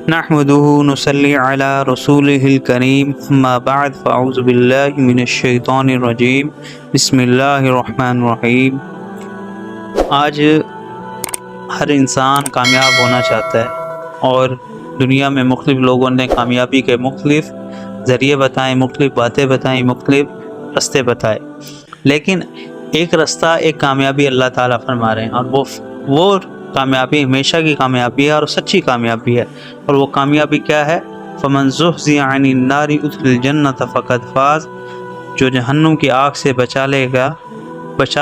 نحمده نصلی علی رسوله الکریم اما بعد فاعوذ باللہ من الشیطان الرجیم بسم اللہ الرحمن الرحیم۔ آج ہر انسان کامیاب ہونا چاہتا ہے اور دنیا میں مختلف لوگوں نے کامیابی کے مختلف ذریعے بتائیں، مختلف باتیں بتائیں، مختلف رستے بتائے، لیکن ایک رستہ، ایک کامیابی اللہ تعالیٰ فرما رہے ہیں، اور وہ کامیابی ہمیشہ کی کامیابی ہے اور سچی کامیابی ہے۔ اور وہ کامیابی کیا ہے؟ فمن زحزح عن النار ادخل الجنۃ فقد فاز، جو جہنم کی آگ سے بچا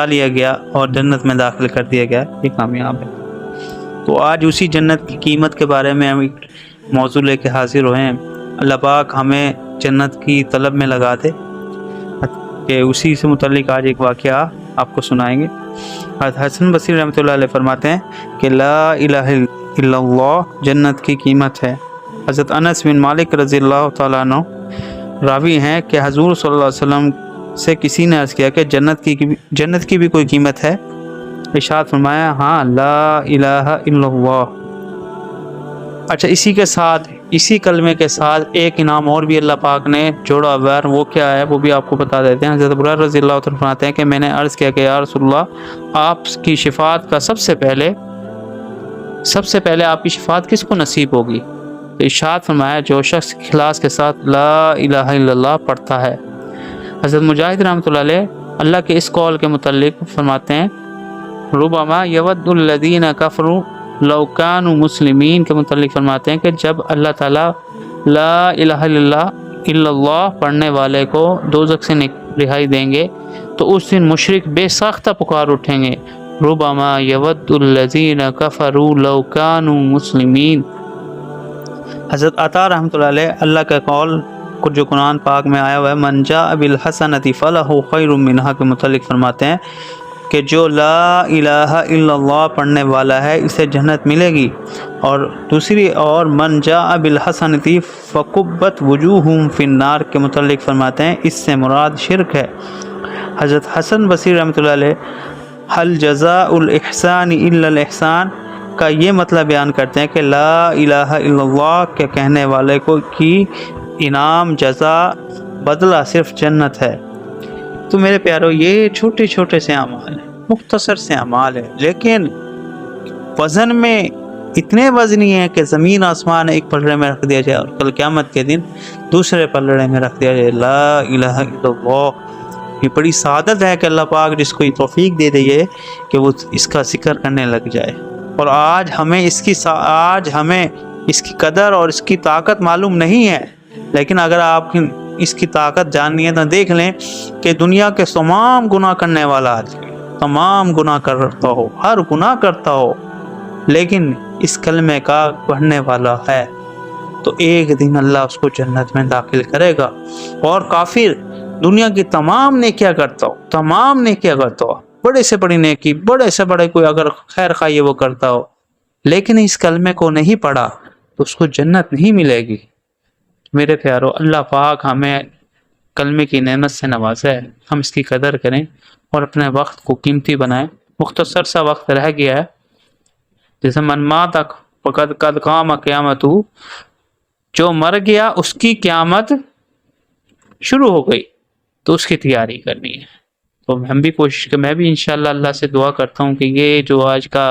لیا گیا اور جنت میں داخل کر دیا گیا، یہ کامیاب ہے۔ تو آج اسی جنت کی قیمت کے بارے میں ہم ایک موضوع لے کے حاضر ہوئے ہیں۔ اللہ پاک ہمیں جنت کی طلب میں لگا دے کہ اسی سے متعلق آج ایک واقعہ آپ کو سنائیں گے۔ حضرت حسن بصری رحمۃ اللہ علیہ فرماتے ہیں کہ لا الہ الا اللہ جنت کی قیمت ہے۔ حضرت انس بن مالک رضی اللہ تعالیٰ عنہ راوی ہیں کہ حضور صلی اللہ علیہ وسلم سے کسی نے عرض کیا کہ جنت کی بھی کوئی قیمت ہے؟ ارشاد فرمایا ہاں، لا الہ الا اللہ۔ اچھا، اسی کلمے کے ساتھ ایک انعام اور بھی اللہ پاک نے جوڑا ہوا ہے، وہ کیا ہے وہ بھی آپ کو بتا دیتے ہیں۔ حضرت ابو ہریرہ رضی اللہ عنہ فرماتے ہیں کہ میں نے عرض کیا کہ یا رسول اللہ، آپ کی شفاعت کا سب سے پہلے آپ کی شفاعت کس کو نصیب ہوگی؟ تو ارشاد فرمایا جو شخص اخلاص کے ساتھ لا الہ الا اللہ پڑھتا ہے۔ حضرت مجاہد رحمۃ اللہ علیہ اللہ کے اس قول کے متعلق فرماتے ہیں ربما یود الذین کفروا لو کانوا مسلمین کے متعلق فرماتے ہیں کہ جب اللہ تعالیٰ لا الہ الا اللہ پڑھنے والے کو دوزخ سے رہائی دیں گے تو اس دن مشرک بے ساختہ پکار اٹھیں گے ربما یود الذین کفروا لو کانوا مسلمین۔ حضرت عطا رحمۃ اللہ علیہ اللہ کا قول جو قرآن پاک میں آیا ہوا ہے من جاء بالحسنۃ فلہ خیر منہا کے متعلق فرماتے ہیں کہ جو لا الہ الا اللہ پڑھنے والا ہے اسے جنت ملے گی، اور دوسری اور من جاء بالحسنۃ فکبت وجوہہم فی النار کے متعلق فرماتے ہیں اس سے مراد شرک ہے۔ حضرت حسن بصری رحمۃ اللہ علیہ هل جزاء الاحسان الا الاحسان کا یہ مطلب بیان کرتے ہیں کہ لا الہ الا اللہ کے کہنے والے کو کی انعام، جزا، بدلہ صرف جنت ہے۔ تو میرے پیارو، یہ چھوٹے چھوٹے سے اعمال ہیں، مختصر سے اعمال ہیں، لیکن وزن میں اتنے وزنی ہیں کہ زمین آسمان ایک پلڑے میں رکھ دیا جائے اور کل قیامت کے دن دوسرے پلڑے میں رکھ دیا جائے۔ لا الہ الا اللہ یہ بڑی سعادت ہے کہ اللہ پاک جس کو یہ توفیق دے دے کہ وہ اس کا ذکر کرنے لگ جائے۔ اور آج ہمیں اس کی قدر اور اس کی طاقت معلوم نہیں ہے، لیکن اگر آپ اس کی طاقت جاننی ہے تو دیکھ لیں کہ دنیا کے تمام گناہ کرنے والا آدمی تمام گناہ کرتا ہو، ہر گناہ کرتا ہو، لیکن اس کلمے کا پڑھنے والا ہے تو ایک دن اللہ اس کو جنت میں داخل کرے گا۔ اور کافر دنیا کی تمام نیکیاں کرتا ہو، بڑے سے بڑی نیکی، بڑے سے بڑے کوئی اگر خیر خواہی وہ کرتا ہو، لیکن اس کلمے کو نہیں پڑھا تو اس کو جنت نہیں ملے گی۔ میرے پیارو، اللہ پاک ہمیں کلمے کی نعمت سے نوازے، ہم اس کی قدر کریں اور اپنے وقت کو قیمتی بنائیں۔ مختصر سا وقت رہ گیا ہے، جیسے من مات قد قام قیامتہ، جو مر گیا اس کی قیامت شروع ہو گئی، تو اس کی تیاری کرنی ہے۔ تو ہم بھی میں بھی انشاءاللہ اللہ سے دعا کرتا ہوں کہ یہ جو آج کا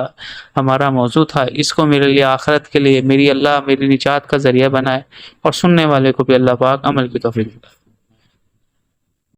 ہمارا موضوع تھا اس کو میرے لیے آخرت کے لیے میری نجات کا ذریعہ بنائے، اور سننے والے کو بھی اللہ پاک عمل کی توفیق دے۔